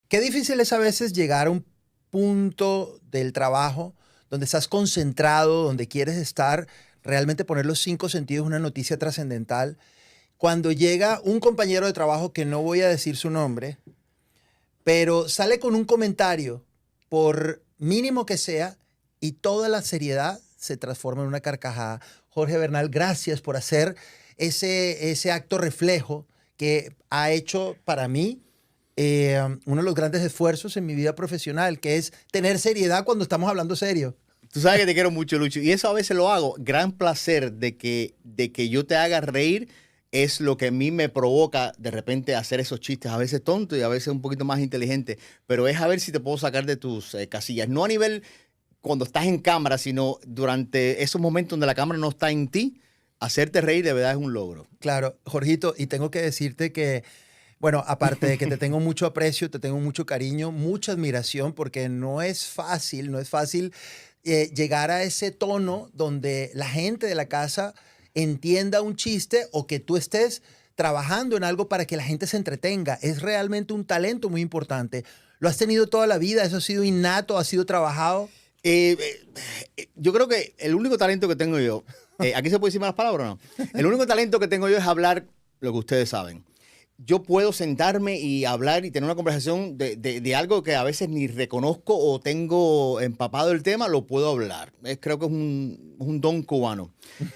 Qué difícil es a veces llegar a un punto del trabajo donde estás concentrado, donde quieres estar, realmente poner los cinco sentidos en una noticia trascendental. Cuando llega un compañero de trabajo, que no voy a decir su nombre, pero sale con un comentario, por mínimo que sea, y toda la seriedad se transforma en una carcajada. Jorge Bernal, gracias por hacer ese acto reflejo que ha hecho para mí uno de los grandes esfuerzos en mi vida profesional, que es tener seriedad cuando estamos hablando serio. Tú sabes que te quiero mucho, Lucho, y eso a veces lo hago. Gran placer de que yo te haga reír es lo que a mí me provoca de repente hacer esos chistes, a veces tontos y a veces un poquito más inteligentes, pero es a ver si te puedo sacar de tus casillas. No a nivel cuando estás en cámara, sino durante esos momentos donde la cámara no está en ti, hacerte reír de verdad es un logro. Claro, Jorgito, y tengo que decirte que, bueno, aparte de que te tengo mucho aprecio, te tengo mucho cariño, mucha admiración, porque no es fácil, llegar a ese tono donde la gente de la casa entienda un chiste o que tú estés trabajando en algo para que la gente se entretenga. Es realmente un talento muy importante. ¿Lo has tenido toda la vida? ¿Eso ha sido innato? ¿Ha sido trabajado? Yo creo que el único talento que tengo yo, ¿aquí se puede decir malas palabras o no? El único talento que tengo yo es hablar lo que ustedes saben. Yo puedo sentarme y hablar y tener una conversación de algo que a veces ni reconozco o tengo empapado el tema, lo puedo hablar. Creo que es un don cubano.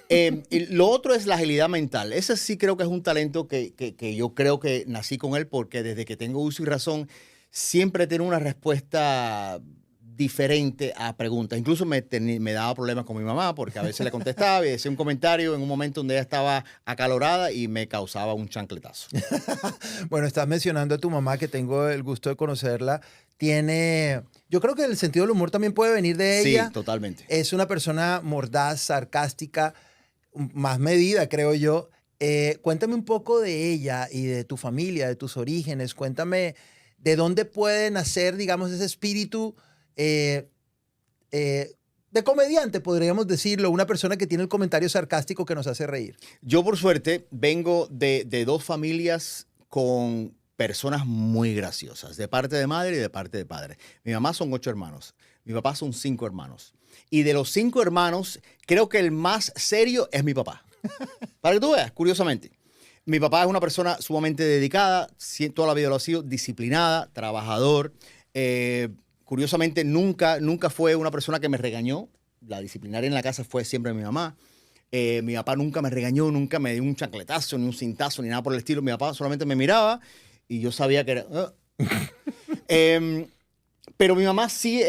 Y lo otro es la agilidad mental. Ese sí creo que es un talento que yo creo que nací con él porque desde que tengo uso y razón siempre tengo una respuesta diferente a preguntas. Incluso me daba problemas con mi mamá porque a veces le contestaba y decía un comentario en un momento donde ella estaba acalorada y me causaba un chancletazo. Bueno, estás mencionando a tu mamá, que tengo el gusto de conocerla. Yo creo que el sentido del humor también puede venir de ella. Sí, totalmente. Es una persona mordaz, sarcástica, más medida, creo yo. Cuéntame un poco de ella y de tu familia, de tus orígenes. Cuéntame de dónde puede nacer, digamos, ese espíritu de comediante, podríamos decirlo, una persona que tiene el comentario sarcástico que nos hace reír. Yo, por suerte, vengo de dos familias con personas muy graciosas, de parte de madre y de parte de padre. Mi mamá son 8 hermanos, mi papá son 5 hermanos. Y de los 5 hermanos, creo que el más serio es mi papá. Para que tú veas, curiosamente. Mi papá es una persona sumamente dedicada, toda la vida lo ha sido, disciplinada, trabajador. Curiosamente, nunca fue una persona que me regañó. La disciplinaria en la casa fue siempre mi mamá. Mi papá nunca me regañó, nunca me dio un chancletazo, ni un cintazo, ni nada por el estilo. Mi papá solamente me miraba y yo sabía que era... pero mi mamá sí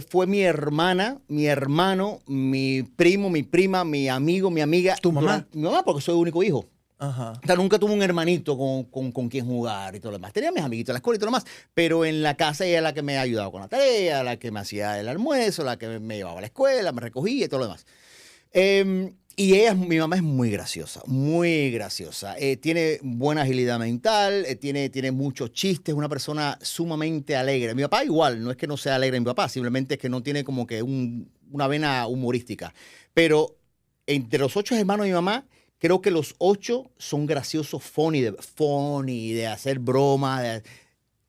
fue mi hermana, mi hermano, mi primo, mi prima, mi amigo, mi amiga. ¿Tu mamá? Mi mamá, porque soy el único hijo. Ajá. O sea, nunca tuve un hermanito con quien jugar y todo lo demás. Tenía mis amiguitos en la escuela y todo lo demás, pero en la casa ella era la que me ayudaba con la tarea, la que me hacía el almuerzo, la que me llevaba a la escuela, me recogía y todo lo demás. Y mi mamá es muy graciosa, muy graciosa. Tiene buena agilidad mental, tiene muchos chistes, una persona sumamente alegre. Mi papá igual, no es que no sea alegre mi papá, simplemente es que no tiene como que una vena humorística. Pero entre los 8 hermanos de mi mamá, creo que los 8 son graciosos, funny, de hacer bromas,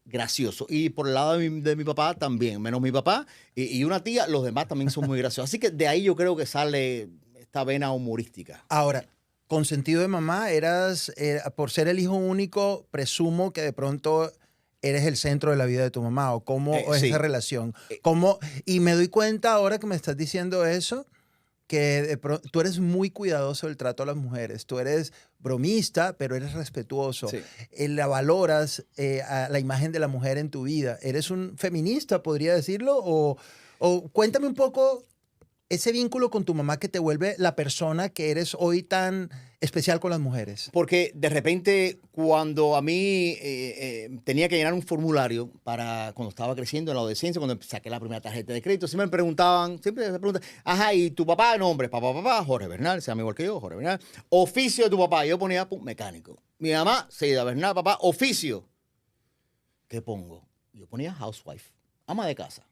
gracioso. Y por el lado de mi papá también, menos mi papá y una tía, los demás también son muy graciosos. Así que de ahí yo creo que sale esta vena humorística. Ahora, consentido de mamá, por ser el hijo único, presumo que de pronto eres el centro de la vida de tu mamá, o cómo es sí. esa relación. Y me doy cuenta ahora que me estás diciendo eso, que tú eres muy cuidadoso del trato a las mujeres. Tú eres bromista, pero eres respetuoso. Sí. La valoras a la imagen de la mujer en tu vida. ¿Eres un feminista, podría decirlo? O cuéntame un poco ese vínculo con tu mamá que te vuelve la persona que eres hoy tan especial con las mujeres. Porque de repente, cuando a mí tenía que llenar un formulario cuando estaba creciendo en la adolescencia, cuando saqué la primera tarjeta de crédito, siempre me preguntan, ajá, ¿y tu papá? Nombre, papá, Jorge Bernal, se llama igual que yo, Jorge Bernal. Oficio de tu papá, yo ponía mecánico. Mi mamá, Seida Bernal, papá, oficio. ¿Qué pongo? Yo ponía housewife, ama de casa.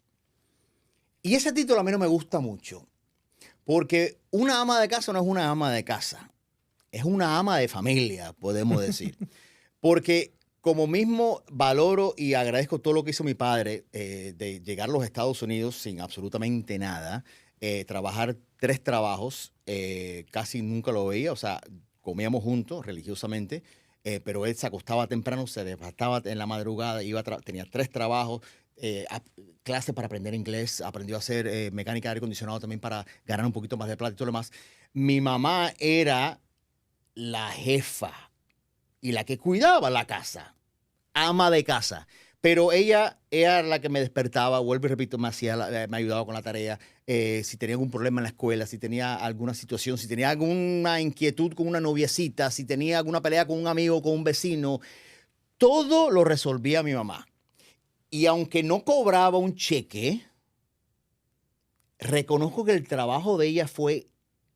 Y ese título a mí no me gusta mucho, porque una ama de casa no es una ama de casa, es una ama de familia, podemos decir. Porque como mismo valoro y agradezco todo lo que hizo mi padre de llegar a los Estados Unidos sin absolutamente nada, trabajar 3 trabajos, casi nunca lo veía, o sea, comíamos juntos religiosamente, pero él se acostaba temprano, se despertaba en la madrugada, tenía 3 trabajos, clases para aprender inglés, aprendió a hacer mecánica de aire acondicionado también para ganar un poquito más de plata y todo lo demás. Mi mamá era la jefa y la que cuidaba la casa, ama de casa. Pero ella era la que me despertaba, vuelvo y repito, me ayudaba con la tarea. Si tenía algún problema en la escuela, si tenía alguna situación, si tenía alguna inquietud con una noviecita, si tenía alguna pelea con un amigo, con un vecino, todo lo resolvía mi mamá. Y aunque no cobraba un cheque, reconozco que el trabajo de ella fue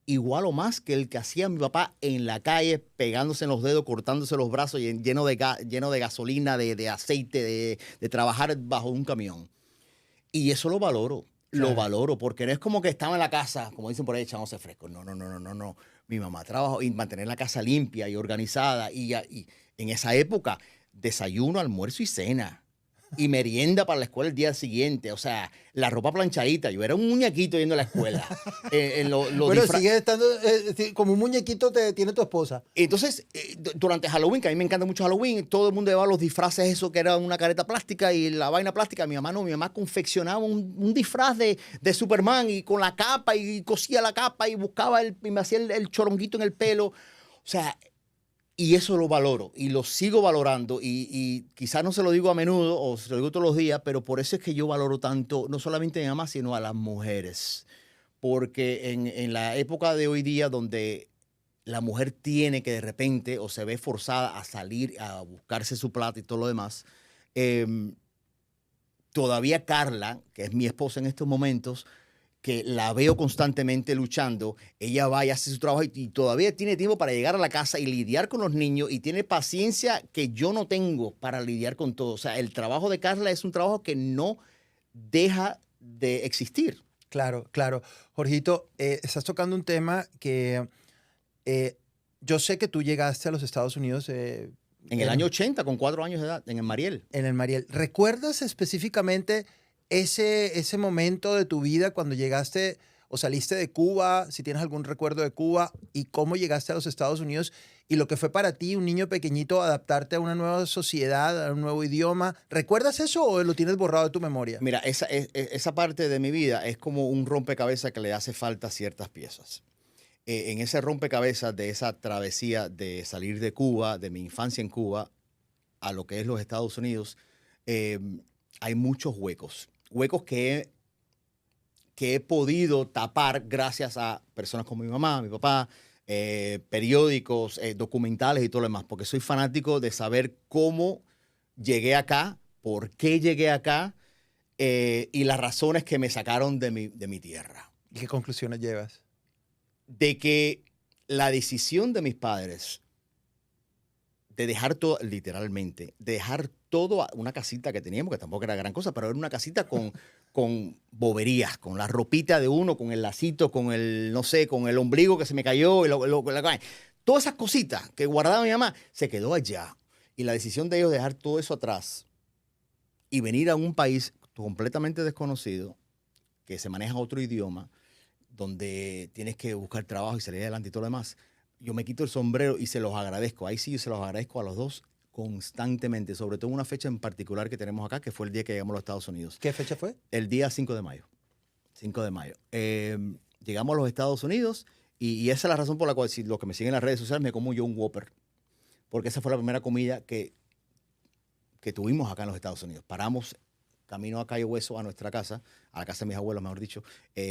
igual o más que el que hacía mi papá en la calle, pegándose en los dedos, cortándose los brazos, lleno de gasolina, de aceite, de trabajar bajo un camión. Y eso lo valoro, Claro. lo valoro, porque no es como que estaba en la casa, como dicen por ahí, echándose fresco. No, no, no, no, no, no. Mi mamá trabajó y mantener la casa limpia y organizada. Y en esa época, desayuno, almuerzo y cena. Y merienda para la escuela el día siguiente. O sea, la ropa planchadita. Yo era un muñequito yendo a la escuela. Bueno, sigue estando como un muñequito te tiene tu esposa. Entonces, durante Halloween, que a mí me encanta mucho Halloween, todo el mundo llevaba los disfraces, eso que era una careta plástica y la vaina plástica. Mi mamá no, mi mamá confeccionaba un disfraz de Superman y con la capa y cosía la capa y buscaba y me hacía el choronguito en el pelo. O sea, y eso lo valoro y lo sigo valorando y quizás no se lo digo a menudo o se lo digo todos los días, pero por eso es que yo valoro tanto, no solamente a mi mamá, sino a las mujeres. Porque en la época de hoy día donde la mujer tiene que de repente o se ve forzada a salir a buscarse su plata y todo lo demás, todavía Carla, que es mi esposa en estos momentos, que la veo constantemente luchando, ella va y hace su trabajo y todavía tiene tiempo para llegar a la casa y lidiar con los niños y tiene paciencia que yo no tengo para lidiar con todo. O sea, el trabajo de Carla es un trabajo que no deja de existir. Claro, claro. Jorgito, estás tocando un tema que yo sé que tú llegaste a los Estados Unidos En el año 80, con 4 años de edad, en el Mariel. en el Mariel. ¿Recuerdas específicamente ese momento de tu vida cuando llegaste o saliste de Cuba, si tienes algún recuerdo de Cuba, y cómo llegaste a los Estados Unidos y lo que fue para ti, un niño pequeñito, adaptarte a una nueva sociedad, a un nuevo idioma? ¿Recuerdas eso o lo tienes borrado de tu memoria? Mira, esa parte de mi vida es como un rompecabezas que le hace falta ciertas piezas. En ese rompecabezas de esa travesía de salir de Cuba, de mi infancia en Cuba, a lo que es los Estados Unidos, hay muchos huecos. Huecos que he podido tapar gracias a personas como mi mamá, mi papá, periódicos, documentales y todo lo demás, porque soy fanático de saber cómo llegué acá, por qué llegué acá y las razones que me sacaron de mi tierra. ¿Y qué conclusiones llevas? De que la decisión de mis padres de dejar todo, literalmente, dejar todo, una casita que teníamos, que tampoco era gran cosa, pero era una casita con boberías, con la ropita de uno, con el lacito, con el, no sé, con el ombligo que se me cayó, todas esas cositas que guardaba mi mamá, se quedó allá. Y la decisión de ellos de dejar todo eso atrás y venir a un país completamente desconocido, que se maneja otro idioma, donde tienes que buscar trabajo y salir adelante y todo lo demás, yo me quito el sombrero y se los agradezco. Ahí sí yo se los agradezco a los dos constantemente, sobre todo una fecha en particular que tenemos acá, que fue el día que llegamos a los Estados Unidos. ¿Qué fecha fue? El día 5 de mayo. 5 de mayo. Llegamos a los Estados Unidos y esa es la razón por la cual, si los que me siguen en las redes sociales, me como yo un Whopper. Porque esa fue la primera comida que tuvimos acá en los Estados Unidos. Paramos camino a Cayo Hueso, a nuestra casa, a la casa de mis abuelos, mejor dicho,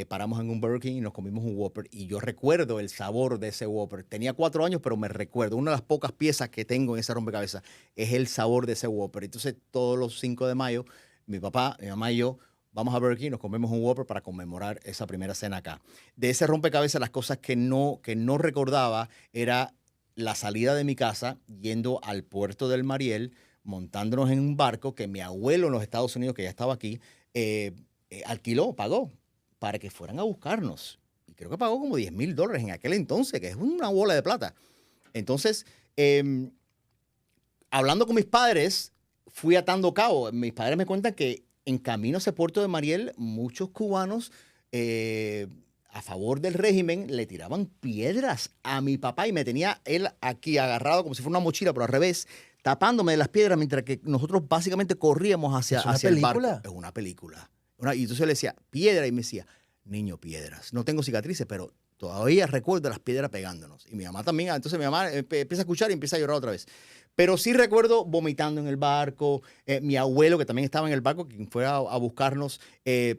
paramos en un Burger King y nos comimos un Whopper. Y yo recuerdo el sabor de ese Whopper. Tenía 4 años, pero me recuerdo. Una de las pocas piezas que tengo en ese rompecabezas es el sabor de ese Whopper. Entonces, todos los 5 de mayo, mi papá, mi mamá y yo vamos a Burger King y nos comemos un Whopper para conmemorar esa primera cena acá. De ese rompecabezas, las cosas que no recordaba era la salida de mi casa yendo al puerto del Mariel, montándonos en un barco que mi abuelo en los Estados Unidos, que ya estaba aquí, pagó para que fueran a buscarnos. Y creo que pagó como $10,000 en aquel entonces, que es una bola de plata. Entonces, hablando con mis padres, fui atando cabo. Mis padres me cuentan que en camino hacia Puerto de Mariel, muchos cubanos a favor del régimen le tiraban piedras a mi papá y me tenía él aquí agarrado como si fuera una mochila, pero al revés, tapándome de las piedras mientras que nosotros básicamente corríamos hacia el barco. Es una película. Y entonces le decía, piedra, y me decía, niño, piedras. No tengo cicatrices, pero todavía recuerdo las piedras pegándonos. Y mi mamá también, entonces mi mamá empieza a escuchar y empieza a llorar otra vez. Pero sí recuerdo vomitando en el barco, mi abuelo, que también estaba en el barco, quien fue a buscarnos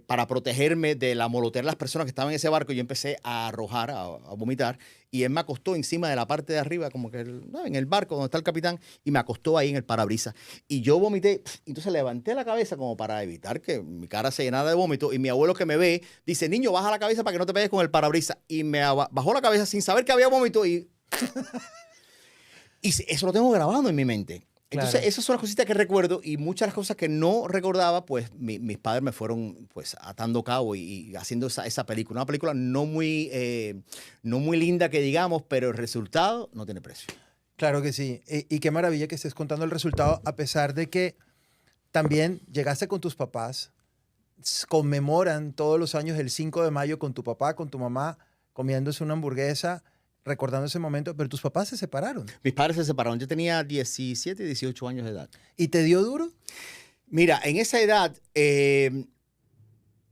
para protegerme de la molotera de las personas que estaban en ese barco. Yo empecé a arrojar, a vomitar, y él me acostó encima de la parte de arriba, como que en el barco donde está el capitán, y me acostó ahí en el parabrisas. Y yo vomité, entonces levanté la cabeza como para evitar que mi cara se llenara de vómito, y mi abuelo que me ve, dice, niño, baja la cabeza para que no te pegues con el parabrisas. Y me bajó la cabeza sin saber que había vómito y... Y eso lo tengo grabado en mi mente. Entonces, esas son las cositas que recuerdo y muchas de las cosas que no recordaba, pues mis padres me fueron pues atando cabo y haciendo esa película. Una película no muy linda que digamos, pero el resultado no tiene precio. Claro que sí. Y qué maravilla que estés contando el resultado, a pesar de que también llegaste con tus papás, conmemoran todos los años el 5 de mayo con tu papá, con tu mamá, comiéndose una hamburguesa, recordando ese momento, pero tus papás se separaron. Mis padres se separaron. Yo tenía 17, 18 años de edad. ¿Y te dio duro? Mira, en esa edad,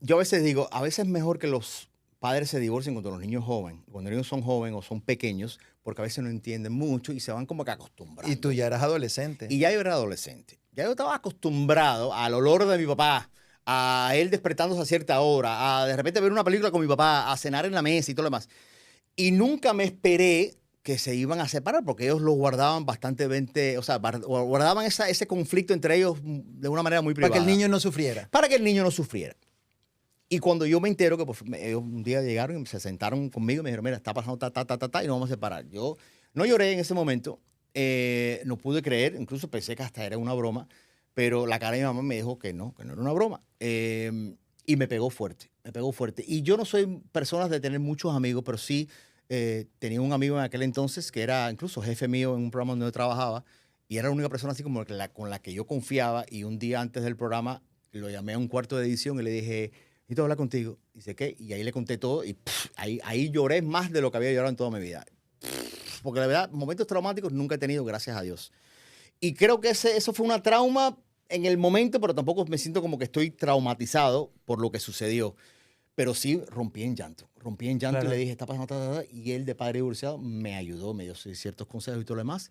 yo a veces digo, a veces es mejor que los padres se divorcien cuando los niños cuando los niños son jóvenes o son pequeños, porque a veces no entienden mucho y se van como que acostumbrando. Y tú ya eras adolescente. Y ya yo era adolescente. Ya yo estaba acostumbrado al olor de mi papá, a él despertándose a cierta hora, a de repente ver una película con mi papá, a cenar en la mesa y todo lo demás. Y nunca me esperé que se iban a separar porque ellos lo guardaban bastante, o sea, guardaban ese conflicto entre ellos de una manera muy privada. Para que el niño no sufriera. Para que el niño no sufriera. Y cuando yo me entero que pues, ellos un día llegaron y se sentaron conmigo y me dijeron, mira, está pasando y nos vamos a separar. Yo no lloré en ese momento, no pude creer, incluso pensé que hasta era una broma, pero la cara de mi mamá me dijo que no era una broma. Y me pegó fuerte. Y yo no soy persona de tener muchos amigos, pero sí tenía un amigo en aquel entonces que era incluso jefe mío en un programa donde yo trabajaba y era la única persona así como con la que yo confiaba y un día antes del programa lo llamé a un cuarto de edición y le dije, necesito hablar contigo. Dice, ¿qué? Y ahí le conté todo y ahí lloré más de lo que había llorado en toda mi vida. Porque la verdad, momentos traumáticos nunca he tenido, gracias a Dios. Y creo que eso fue una trauma en el momento, pero tampoco me siento como que estoy traumatizado por lo que sucedió. Pero sí rompí en llanto. Claro. Y le dije, está pasando, y él de padre divorciado me ayudó, me dio ciertos consejos y todo lo demás.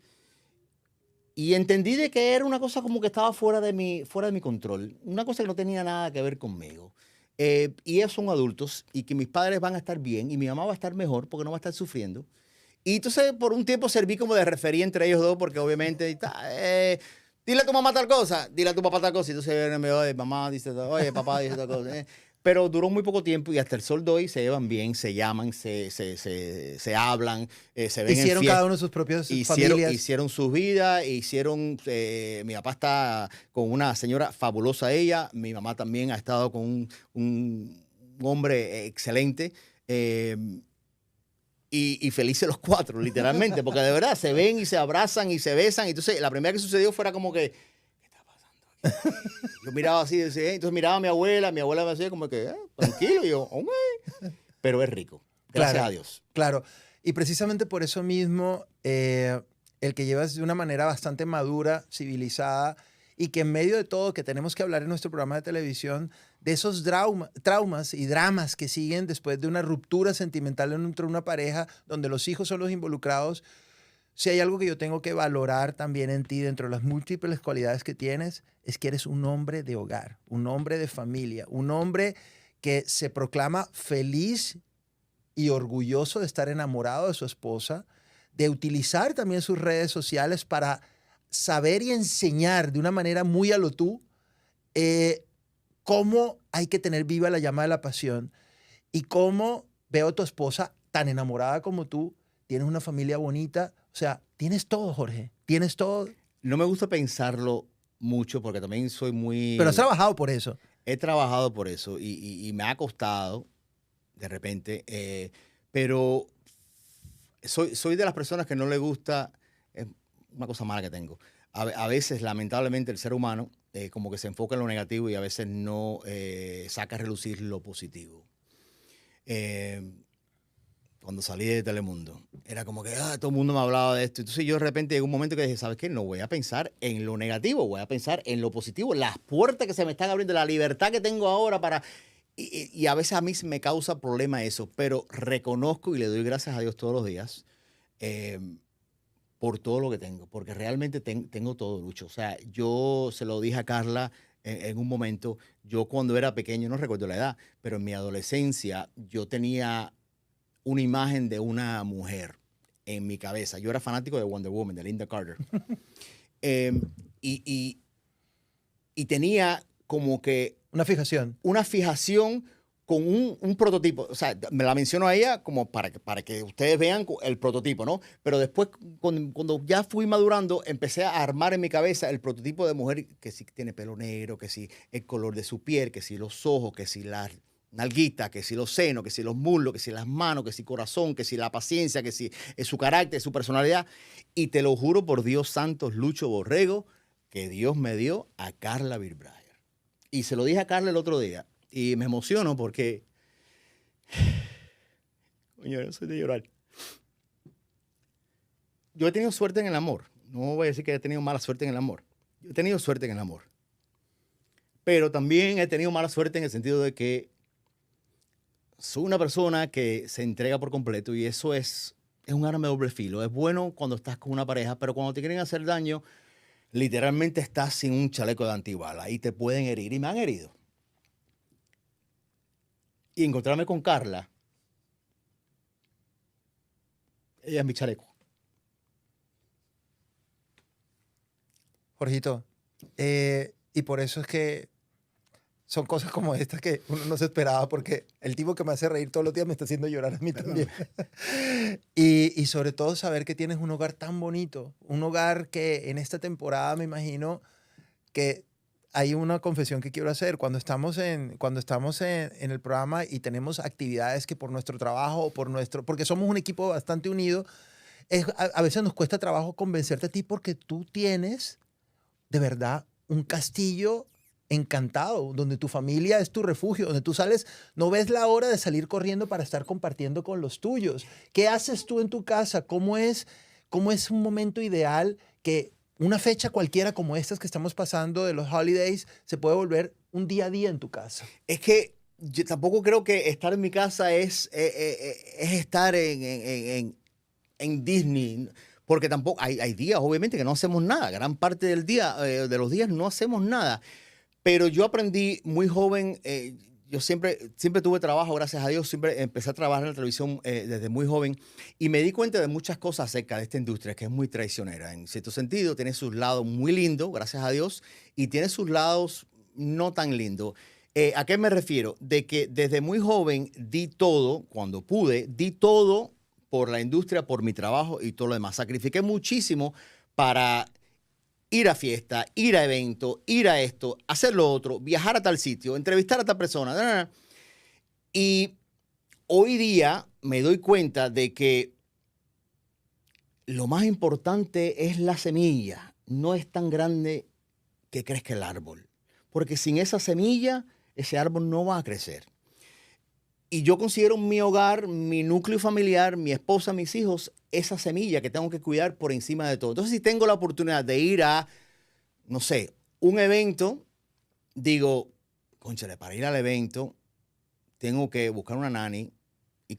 Y entendí de que era una cosa como que estaba fuera de mi control. Una cosa que no tenía nada que ver conmigo. Y ellos son adultos y que mis padres van a estar bien y mi mamá va a estar mejor porque no va a estar sufriendo. Y entonces por un tiempo serví como de referí entre ellos dos porque obviamente... dile a tu mamá tal cosa, dile a tu papá tal cosa. Y entonces me oye, mamá dice, oye, papá dice tal cosa. Pero duró muy poco tiempo y hasta el sol de hoy se llevan bien, se llaman, se hablan, se ven. Hicieron cada uno sus propias familias. Hicieron sus vidas, mi papá está con una señora fabulosa ella, mi mamá también ha estado con un hombre excelente. Y felices los cuatro, literalmente, porque de verdad se ven y se abrazan y se besan. Entonces, la primera que sucedió fuera como que, ¿qué está pasando aquí? Yo miraba así, entonces miraba a mi abuela me decía como que, tranquilo, y yo, oh, pero es rico, gracias a Dios. Claro, y precisamente por eso mismo, el que llevas de una manera bastante madura, civilizada, y que en medio de todo que tenemos que hablar en nuestro programa de televisión de esos traumas y dramas que siguen después de una ruptura sentimental entre una pareja donde los hijos son los involucrados, si hay algo que yo tengo que valorar también en ti dentro de las múltiples cualidades que tienes, es que eres un hombre de hogar, un hombre de familia, un hombre que se proclama feliz y orgulloso de estar enamorado de su esposa, de utilizar también sus redes sociales para saber y enseñar de una manera muy a lo tú cómo hay que tener viva la llama de la pasión y cómo veo a tu esposa tan enamorada como tú, tienes una familia bonita, o sea, tienes todo, Jorge, tienes todo. No me gusta pensarlo mucho porque también soy muy... Pero has trabajado por eso. He trabajado por eso y me ha costado de repente, pero soy de las personas que no le gusta, es una cosa mala que tengo, a veces, lamentablemente, el ser humano como que se enfoca en lo negativo y a veces no saca a relucir lo positivo. Cuando salí de Telemundo, era como que todo el mundo me hablaba de esto. Entonces yo de repente llegó un momento que dije, ¿sabes qué? No voy a pensar en lo negativo, voy a pensar en lo positivo, las puertas que se me están abriendo, la libertad que tengo ahora para... Y a veces a mí me causa problema eso, pero reconozco y le doy gracias a Dios todos los días por todo lo que tengo, porque realmente tengo todo, Lucho. O sea, yo se lo dije a Carla en un momento, yo cuando era pequeño, no recuerdo la edad, pero en mi adolescencia yo tenía una imagen de una mujer en mi cabeza. Yo era fanático de Wonder Woman, de Linda Carter. Eh, y, y tenía como que... Una fijación. Una fijación con un prototipo. O sea, me la menciono a ella como para que ustedes vean el prototipo, ¿no? Pero después, cuando ya fui madurando, empecé a armar en mi cabeza el prototipo de mujer que si tiene pelo negro, que si el color de su piel, que si los ojos, que si las nalguita, que si los senos, que si los muslos, que si las manos, que si corazón, que si la paciencia, que si su carácter, su personalidad. Y te lo juro por Dios santo, Lucho Borrego, que Dios me dio a Carla Birbrayer. Y se lo dije a Carla el otro día. Y me emociono porque... Coño, no soy de llorar. Yo he tenido suerte en el amor. No voy a decir que he tenido mala suerte en el amor. Yo he tenido suerte en el amor. Pero también he tenido mala suerte en el sentido de que soy una persona que se entrega por completo y eso es un arma de doble filo. Es bueno cuando estás con una pareja, pero cuando te quieren hacer daño, literalmente estás sin un chaleco de antibala y te pueden herir. Y me han herido. Y encontrarme con Carla, ella es mi chaleco. Jorgito, y por eso es que son cosas como estas que uno no se esperaba, porque el tipo que me hace reír todos los días me está haciendo llorar a mí también. y sobre todo saber que tienes un hogar tan bonito, un hogar que en esta temporada me imagino que hay una confesión que quiero hacer. Cuando estamos en el programa y tenemos actividades que por nuestro trabajo o porque somos un equipo bastante unido, a veces nos cuesta trabajo convencerte a ti porque tú tienes de verdad un castillo encantado, donde tu familia es tu refugio, donde tú sales, no ves la hora de salir corriendo para estar compartiendo con los tuyos. ¿Qué haces tú en tu casa? ¿Cómo es un momento ideal que una fecha cualquiera como estas que estamos pasando de los holidays se puede volver un día a día en tu casa? Es que yo tampoco creo que estar en mi casa es estar en Disney. Porque tampoco hay días, obviamente, que no hacemos nada. Gran parte del día, de los días no hacemos nada. Pero yo aprendí muy joven, yo siempre tuve trabajo, gracias a Dios, siempre empecé a trabajar en la televisión desde muy joven y me di cuenta de muchas cosas acerca de esta industria que es muy traicionera. En cierto sentido, tiene sus lados muy lindos, gracias a Dios, y tiene sus lados no tan lindos. ¿A qué me refiero? De que desde muy joven di todo, cuando pude, di todo por la industria, por mi trabajo y todo lo demás. Sacrifiqué muchísimo para ir a fiesta, ir a eventos, ir a esto, hacer lo otro, viajar a tal sitio, entrevistar a tal persona. Y hoy día me doy cuenta de que lo más importante es la semilla. No es tan grande que crezca el árbol. Porque sin esa semilla, ese árbol no va a crecer. Y yo considero mi hogar, mi núcleo familiar, mi esposa, mis hijos, esa semilla que tengo que cuidar por encima de todo. Entonces, si tengo la oportunidad de ir a, no sé, un evento, digo, cónchale, para ir al evento tengo que buscar una nanny.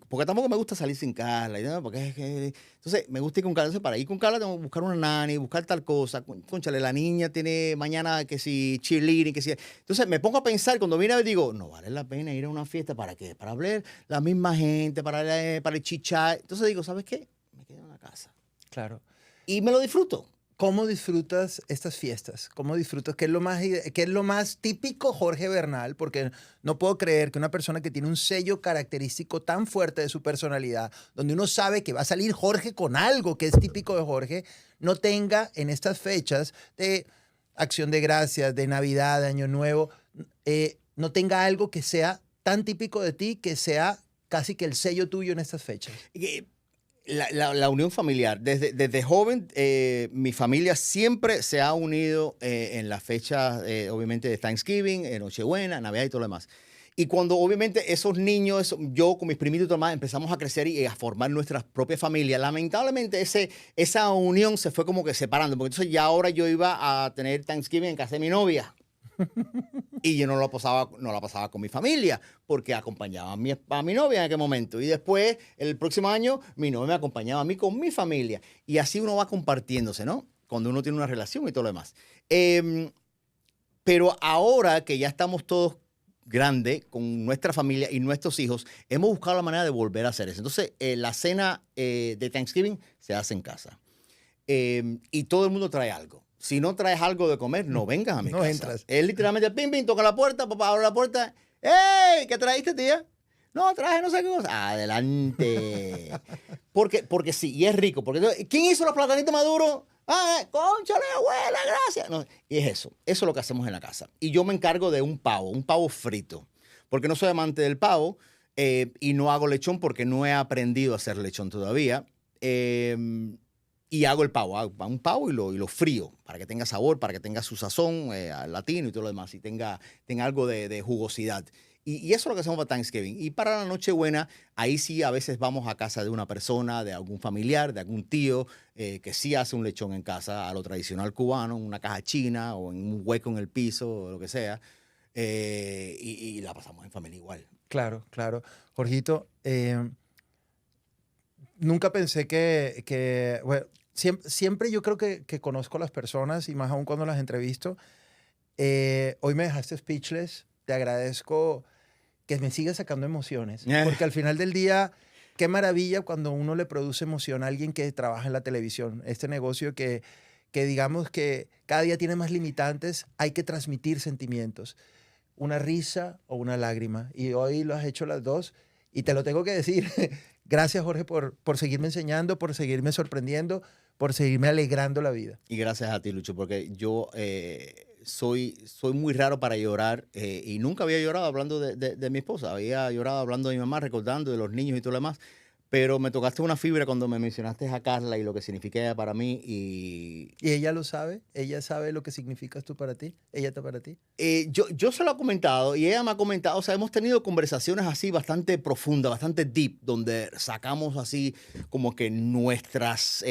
Porque tampoco me gusta salir sin Carla. Entonces, me gusta ir con Carla. Entonces, para ir con Carla tengo que buscar una nanny, buscar tal cosa. Cónchale, la niña tiene mañana que si cheerleading, que si... Entonces, me pongo a pensar, cuando vine a ver, digo, no vale la pena ir a una fiesta. ¿Para qué? Para hablar la misma gente, para el chichar. Entonces, digo, ¿sabes qué? Me quedo en la casa. Claro. Y me lo disfruto. ¿Cómo disfrutas estas fiestas? ¿Cómo disfrutas? ¿Qué es lo más típico Jorge Bernal? Porque no puedo creer que una persona que tiene un sello característico tan fuerte de su personalidad, donde uno sabe que va a salir Jorge con algo que es típico de Jorge, no tenga en estas fechas de Acción de Gracias, de Navidad, de Año Nuevo, no tenga algo que sea tan típico de ti, que sea casi que el sello tuyo en estas fechas. La unión familiar. Desde joven, mi familia siempre se ha unido en las fechas, obviamente, de Thanksgiving, Nochebuena, Navidad y todo lo demás. Y cuando, obviamente, esos niños, yo con mis primitos y todo lo demás, empezamos a crecer y a formar nuestras propias familias, lamentablemente esa unión se fue como que separando. Porque entonces ya ahora yo iba a tener Thanksgiving en casa de mi novia. Y yo no la pasaba con mi familia, porque acompañaba a mi novia en aquel momento. Y después, el próximo año, mi novia me acompañaba a mí con mi familia. Y así uno va compartiéndose, ¿no? Cuando uno tiene una relación y todo lo demás. Pero ahora que ya estamos todos grandes, con nuestra familia y nuestros hijos, hemos buscado la manera de volver a hacer eso. Entonces, la cena de Thanksgiving se hace en casa. Y todo el mundo trae algo. Si no traes algo de comer, no vengas a mi casa. Entras. Él literalmente, pim, pim, toca la puerta, papá abre la puerta. ¡Ey! ¿Qué trajiste, tía? No, traje no sé qué cosa. Adelante. Porque sí, y es rico. Porque, ¿quién hizo los platanitos maduros? Ah, cónchale, abuela, gracias. No, y es eso. Eso es lo que hacemos en la casa. Y yo me encargo de un pavo frito. Porque no soy amante del pavo y no hago lechón porque no he aprendido a hacer lechón todavía. Y hago el pavo, hago un pavo y lo frío para que tenga sabor, para que tenga su sazón al latino y todo lo demás, y tenga algo de jugosidad. Y eso es lo que hacemos para Thanksgiving. Y para la Nochebuena, ahí sí a veces vamos a casa de una persona, de algún familiar, de algún tío, que sí hace un lechón en casa, a lo tradicional cubano, en una caja china o en un hueco en el piso o lo que sea. Y la pasamos en familia igual. Claro, claro. Jorgito, nunca pensé bueno, siempre yo creo que conozco a las personas y más aún cuando las entrevisto. Hoy me dejaste speechless. Te agradezco que me sigas sacando emociones. Porque al final del día, qué maravilla cuando uno le produce emoción a alguien que trabaja en la televisión. Este negocio que digamos que cada día tiene más limitantes, hay que transmitir sentimientos. Una risa o una lágrima. Y hoy lo has hecho las dos. Y te lo tengo que decir. Gracias, Jorge, por seguirme enseñando, por seguirme sorprendiendo, por seguirme alegrando la vida. Y gracias a ti, Lucho, porque yo soy muy raro para llorar y nunca había llorado hablando de mi esposa. Había llorado hablando de mi mamá, recordando de los niños y todo lo demás. Pero me tocaste una fibra cuando me mencionaste a Carla y lo que significa ella para mí. ¿Y ella lo sabe? ¿Ella sabe lo que significas tú para ti? ¿Ella está para ti? Yo se lo he comentado y ella me ha comentado, o sea, hemos tenido conversaciones así bastante profundas, bastante deep, donde sacamos así como que nuestros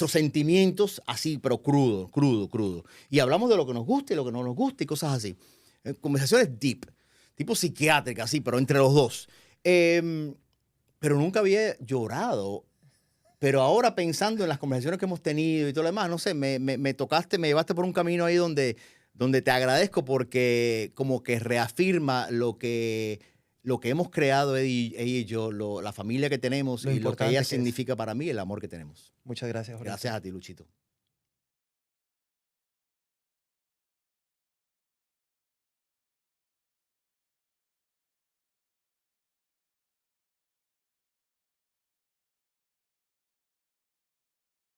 sentimientos así, pero crudo. Y hablamos de lo que nos gusta y lo que no nos gusta y cosas así. Conversaciones deep, tipo psiquiátricas, así, pero entre los dos. Pero nunca había llorado. Pero ahora pensando en las conversaciones que hemos tenido y todo lo demás, no sé, me tocaste, me llevaste por un camino ahí donde te agradezco porque como que reafirma lo que hemos creado ella y yo, la familia que tenemos y lo que ella significa para mí, el amor que tenemos. Muchas gracias, Jorge. Gracias a ti, Luchito.